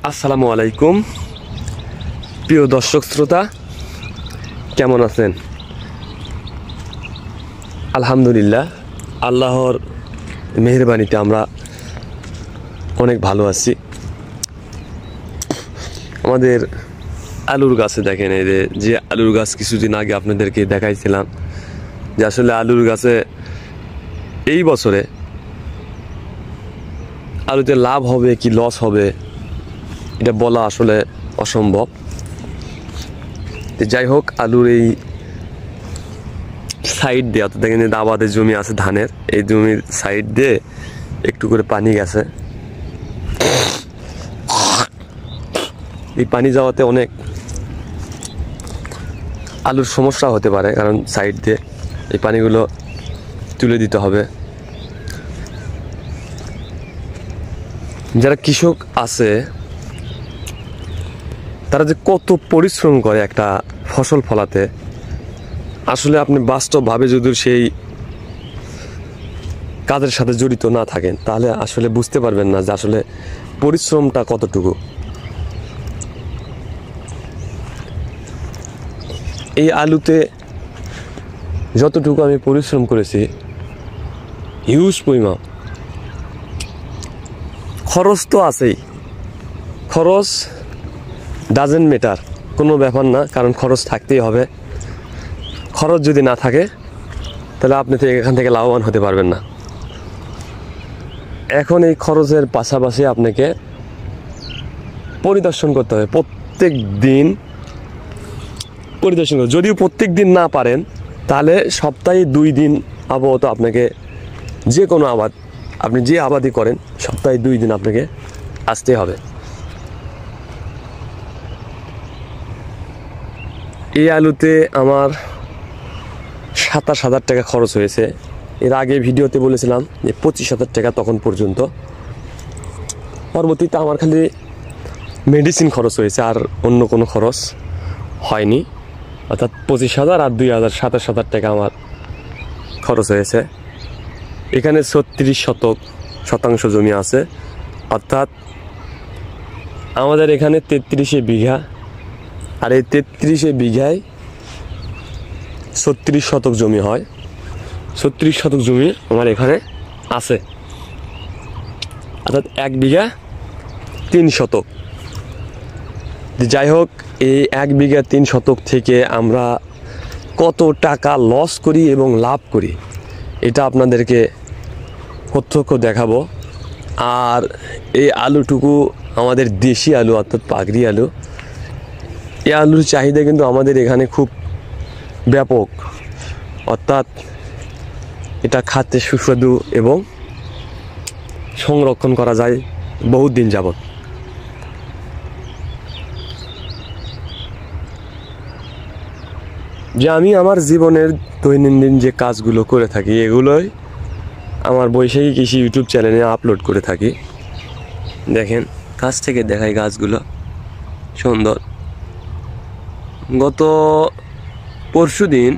আসসালামু আলাইকুম প্রিয় দর্শক শ্রোতা, কেমন আছেন? আলহামদুলিল্লাহ, আল্লাহর মেহেরবানিতে আমরা অনেক ভালো আছি। আমাদের আলুর গাছে দেখেন, এই যে আলুর গাছ কিছুদিন আগে আপনাদেরকে দেখাইছিলাম যে আসলে আলুর গাছে এই বছরে আলুতে লাভ হবে কি লস হবে এটা বলা আসলে অসম্ভব। যাই হোক, আলুর এই সাইড দিয়ে অর্থাৎ দেখেন আবাদের জমি আছে ধানের, এই জমির সাইড দিয়ে একটু করে পানি গেছে। এই পানি যাওয়াতে অনেক আলুর সমস্যা হতে পারে, কারণ সাইড দিয়ে এই পানিগুলো তুলে দিতে হবে। যারা কৃষক আছে তারা যে কত পরিশ্রম করে একটা ফসল ফলাতে, আসলে আপনি বাস্তবভাবে যদি সেই কাজের সাথে জড়িত না থাকেন তাহলে আসলে বুঝতে পারবেন না যে আসলে পরিশ্রমটা কতটুকু। এই আলুতে যতটুকু আমি পরিশ্রম করেছি হিউজ পরিমাণ খরচ তো আছেই। খরচ ডাজেন্ট ম্যাটার, কোনো ব্যাপার না, কারণ খরচ থাকতেই হবে। খরচ যদি না থাকে তাহলে আপনি এখান থেকে লাভবান হতে পারবেন না। এখন এই খরচের পাশাপাশি আপনাকে পরিদর্শন করতে হবে, প্রত্যেক দিন পরিদর্শন করতে। যদিও প্রত্যেক দিন না পারেন তাহলে সপ্তাহে 2 দিন আবহাওয়া আপনাকে যে কোনো আবাদ, আপনি যে আবাদই করেন সপ্তাহে 2 দিন আপনাকে আসতে হবে। এই আলুতে আমার 27,000 টাকা খরচ হয়েছে। এর আগে ভিডিওতে বলেছিলাম যে 25,000 টাকা তখন পর্যন্ত। পরবর্তীতে আমার খালি মেডিসিন খরচ হয়েছে, আর অন্য কোনো খরচ হয়নি। অর্থাৎ 25,000 আর 2,000 27,000 টাকা আমার খরচ হয়েছে। এখানে 36 শতাংশ জমি আছে, অর্থাৎ আমাদের এখানে 33 বিঘা, আর এই 33 বিঘায় 36 শতক জমি হয়। 36 শতক জমি আমার এখানে আছে, অর্থাৎ 1 বিঘা 3 শতক। যাই হোক, এই 1 বিঘা 3 শতক থেকে আমরা কত টাকা লস করি এবং লাভ করি এটা আপনাদেরকে প্রত্যক্ষ দেখাবো। আর এই আলুটুকু আমাদের দেশি আলু, অর্থাৎ পাগড়ি আলু। এই আলুর চাহিদা কিন্তু আমাদের এখানে খুব ব্যাপক, অর্থাৎ এটা খাতে সুস্বাদু এবং সংরক্ষণ করা যায় বহুত দিন যাবত। যে আমি আমার জীবনের দৈনন্দিন যে কাজগুলো করে থাকি এগুলোই আমার বৈশাখী কৃষি ইউটিউব চ্যানেলে আপলোড করে থাকি। দেখেন, কাছ থেকে দেখাই গাছগুলো সুন্দর। গত পরশুদিন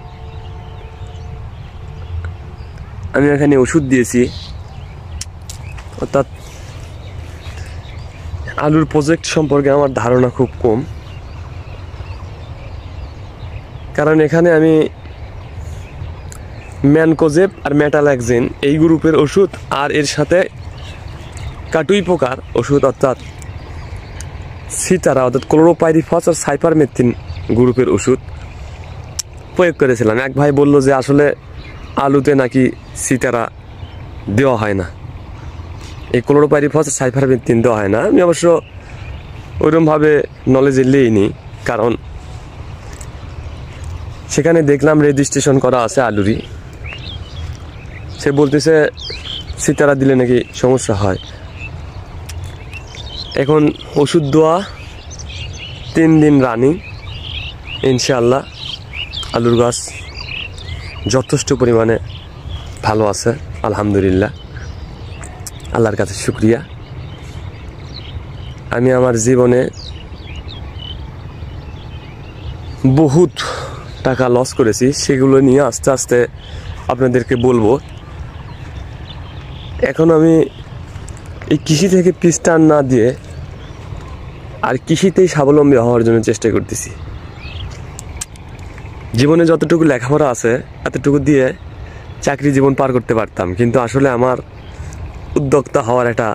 আমি এখানে ওষুধ দিয়েছি, অর্থাৎ আলুর প্রজেক্ট সম্পর্কে আমার ধারণা খুব কম, কারণ এখানে আমি ম্যানকোজেব আর মেটালাক্সিন এই গ্রুপের ওষুধ আর এর সাথে কাটুই পোকার ওষুধ অর্থাৎ সিতারা অর্থাৎ ক্লোরোপাইরিফস আর সাইপারমেথ্রিন গ্রুপের ওষুধ প্রয়োগ করেছিলাম। এক ভাই বলল যে আসলে আলুতে নাকি সিতারা দেওয়া হয় না, এই ক্লোরোপাইরিফস আর সাইপারমেথ্রিন দেওয়া হয় না। আমি অবশ্য ওইরকমভাবে নলেজে নিইনি, কারণ সেখানে দেখলাম রেজিস্ট্রেশন করা আছে আলুরই। সে বলতেছে সিতারা দিলে নাকি সমস্যা হয়। এখন ওষুধ দেওয়া 3 দিন রানিং, ইনশাআল্লাহ আলুর গাছ যথেষ্ট পরিমাণে ভালো আছে, আলহামদুলিল্লাহ, আল্লাহর কাছে শুকরিয়া। আমি আমার জীবনে বহুত টাকা লস করেছি, সেগুলো নিয়ে আস্তে আস্তে আপনাদেরকে বলবো। এখন আমি এই কৃষি থেকে পিছ টান না দিয়ে আর কৃষিতেই স্বাবলম্বী হওয়ার জন্য চেষ্টা করতেছি। জীবনে যতটুকু লেখাপড়া আছে এতটুকু দিয়ে চাকরি জীবন পার করতে পারতাম, কিন্তু আসলে আমার উদ্যোক্তা হওয়ার একটা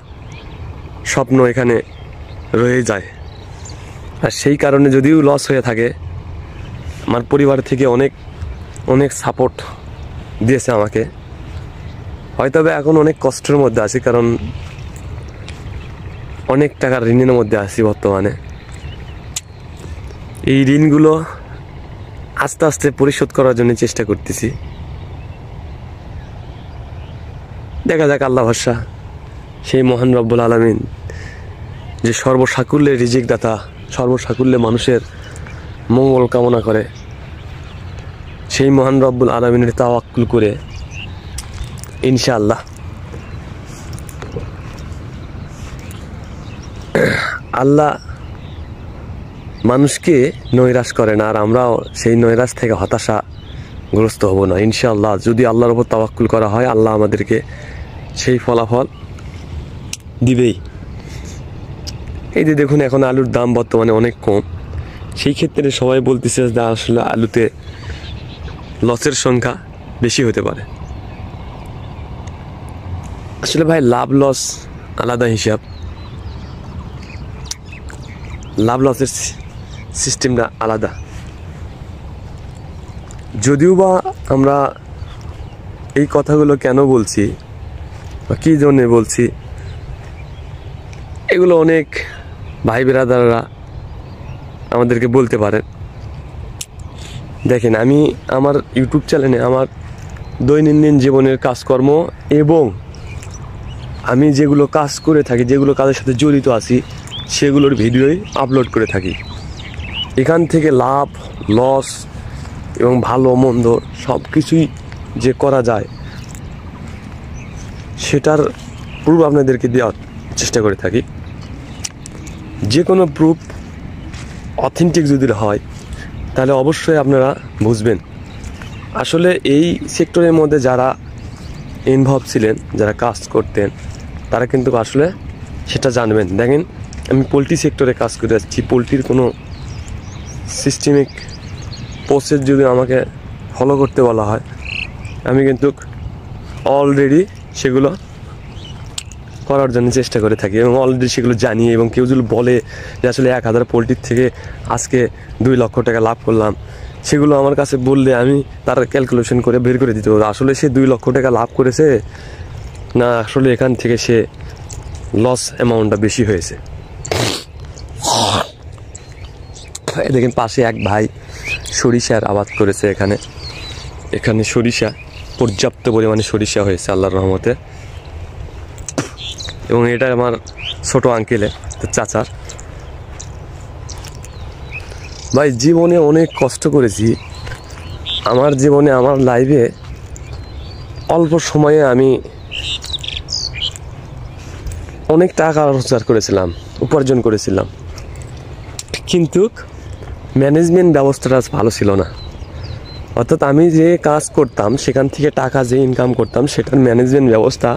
স্বপ্ন এখানে রয়ে যায়। আর সেই কারণে যদিও লস হয়ে থাকে, আমার পরিবার থেকে অনেক অনেক সাপোর্ট দিয়েছে আমাকে। হয়তো এখন অনেক কষ্টের মধ্যে আছি, কারণ অনেক টাকার ঋণের মধ্যে আছি বর্তমানে। এই ঋণগুলো আস্তে আস্তে পরিশোধ করার জন্য চেষ্টা করতেছি। দেখা যাক, আল্লাহ ভরসা। সেই মহান রব্বুল আলামিন যে সর্বসাকুল্যের রিজিক দাতা, সর্বসাকুল্যে মানুষের মঙ্গল কামনা করে, সেই মহান রব্বুল আলামিনের তাওয়াক্কুল করে ইনশাআল্লাহ আল্লাহ মানুষকে নৈরাশ করে না, আর আমরাও সেই নৈরাশ থেকে হতাশাগ্রস্ত হব না ইনশাআল্লাহ। যদি আল্লাহর উপর তাওয়াক্কুল করা হয়, আল্লাহ আমাদেরকে সেই ফলাফল দিবেই। এই যে দেখুন, এখন আলুর দাম বর্তমানে অনেক কম। সেই ক্ষেত্রে সবাই বলতেছে যে আসলে আলুতে লসের সংখ্যা বেশি হতে পারে। আসলে ভাই, লাভ লস আলাদা হিসাব, লাভ লসের সিস্টেমটা আলাদা। যদিও বা আমরা এই কথাগুলো কেন বলছি বা কী জন্যে বলছি, এগুলো অনেক ভাই বেরাদাররা আমাদেরকে বলতে পারেন। দেখেন, আমি আমার ইউটিউব চ্যানেলে আমার দৈনন্দিন জীবনের কাজকর্ম এবং আমি যেগুলো কাজ করে থাকি, যেগুলো কাজের সাথে জড়িত আছি, সেগুলোর ভিডিওই আপলোড করে থাকি। এখান থেকে লাভ লস এবং ভালো মন্দ সব কিছুই যে করা যায়, সেটার প্রুফ আপনাদেরকে দেওয়ার চেষ্টা করে থাকি। যে কোনো প্রুফ অথেন্টিক যদি হয়, তাহলে অবশ্যই আপনারা বুঝবেন। আসলে এই সেক্টরের মধ্যে যারা ইনভলভ ছিলেন, যারা কাজ করতেন, তারা কিন্তু আসলে সেটা জানবেন। দেখেন, আমি পোলট্রি সেক্টরে কাজ করে যাচ্ছি। পোলট্রির কোনো সিস্টেমিক প্রসেস যদি আমাকে ফলো করতে বলা হয়, আমি কিন্তু অলরেডি সেগুলো করার জন্য চেষ্টা করে থাকি এবং অলরেডি সেগুলো জানি। এবং কেউ যদি বলে যে আসলে 1000 পোলট্রির থেকে আজকে 2 লক্ষ টাকা লাভ করলাম, সেগুলো আমার কাছে বললে আমি তার ক্যালকুলেশন করে বের করে দিতে পারবো আসলে সে 2 লক্ষ টাকা লাভ করেছে না আসলে এখান থেকে সে লস অ্যামাউন্টটা বেশি হয়েছে। দেখেন, পাশে এক ভাই সরিষার আবাদ করেছে। এখানে সরিষা, পর্যাপ্ত পরিমাণে সরিষা হয়েছে আল্লাহর রহমতে। এবং এটা আমার ছোট আঙ্কেলে, চাচার। ভাই, জীবনে অনেক কষ্ট করেছি। আমার জীবনে, আমার লাইফে অল্প সময়ে আমি অনেক টাকা রোজগার করেছিলাম, উপার্জন করেছিলাম, কিন্তু ম্যানেজমেন্ট ব্যবস্থাটা ভালো ছিল না। অর্থাৎ আমি যে কাজ করতাম, সেখান থেকে টাকা যে ইনকাম করতাম, সেটার ম্যানেজমেন্ট ব্যবস্থা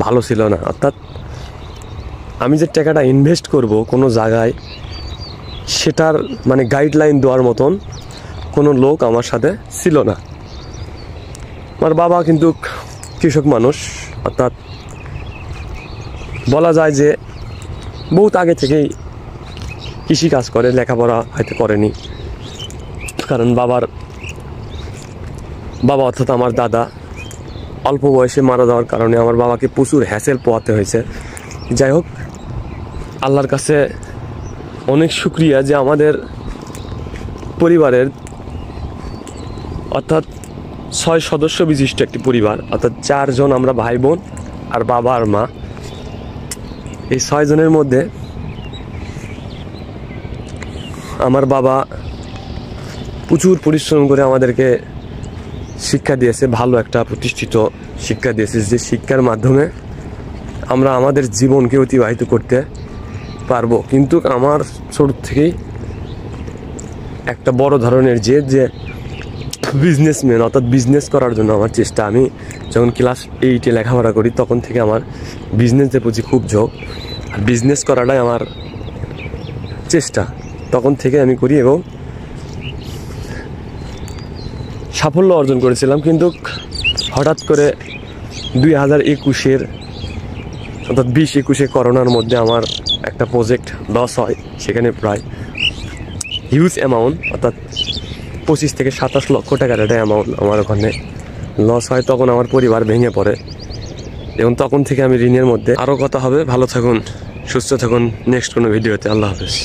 ভালো ছিল না। অর্থাৎ আমি যে টাকাটা ইনভেস্ট করব কোনো জায়গায়, সেটার মানে গাইডলাইন দেওয়ার মতন কোনো লোক আমার সাথে ছিল না। আমার বাবা কিন্তু কৃষক মানুষ, অর্থাৎ বলা যায় যে বহুত আগে থেকেই কৃষি কাজ করে, লেখাপড়া হয়তো করেনি। কারণ বাবা অর্থাৎ আমার দাদা অল্প বয়সে মারা যাওয়ার কারণে আমার বাবাকে প্রচুর হ্যাসেল পোহাতে হয়েছে। যাই হোক, আল্লাহর কাছে অনেক শুকরিয়া যে আমাদের পরিবারের, অর্থাৎ 6 সদস্য বিশিষ্ট একটি পরিবার, অর্থাৎ 4 জন আমরা ভাই বোন আর বাবা আর মা। এই 6 জনের মধ্যে আমার বাবা প্রচুর পরিশ্রম করে আমাদেরকে শিক্ষা দিয়েছে, ভালো একটা প্রতিষ্ঠিত শিক্ষা দিয়েছে, যে শিক্ষার মাধ্যমে আমরা আমাদের জীবনকে অতিবাহিত করতে পারবো। কিন্তু আমার ছোট থেকেই একটা বড় ধরনের যে বিজনেসম্যান, অর্থাৎ বিজনেস করার জন্য আমার চেষ্টা। আমি যখন ক্লাস 8-এ লেখাপড়া করি, তখন থেকে আমার বিজনেসের প্রতি খুব ঝোঁক। আর বিজনেস করাটাই আমার চেষ্টা তখন থেকে আমি করি এবং সাফল্য অর্জন করেছিলাম। কিন্তু হঠাৎ করে 2021-এর অর্থাৎ 20-21 করোনার মধ্যে আমার একটা প্রজেক্ট লস হয়। সেখানে প্রায় হিউজ অ্যামাউন্ট অর্থাৎ 25 থেকে 27 লক্ষ টাকার একটা অ্যামাউন্ট আমার ওখানে লস হয়। তখন আমার পরিবার ভেঙে পড়ে এবং তখন থেকে আমি ঋণের মধ্যে। আরও কথা হবে, ভালো থাকুন, সুস্থ থাকুন নেক্সট কোনো ভিডিওতে। আল্লাহ হাফেজ।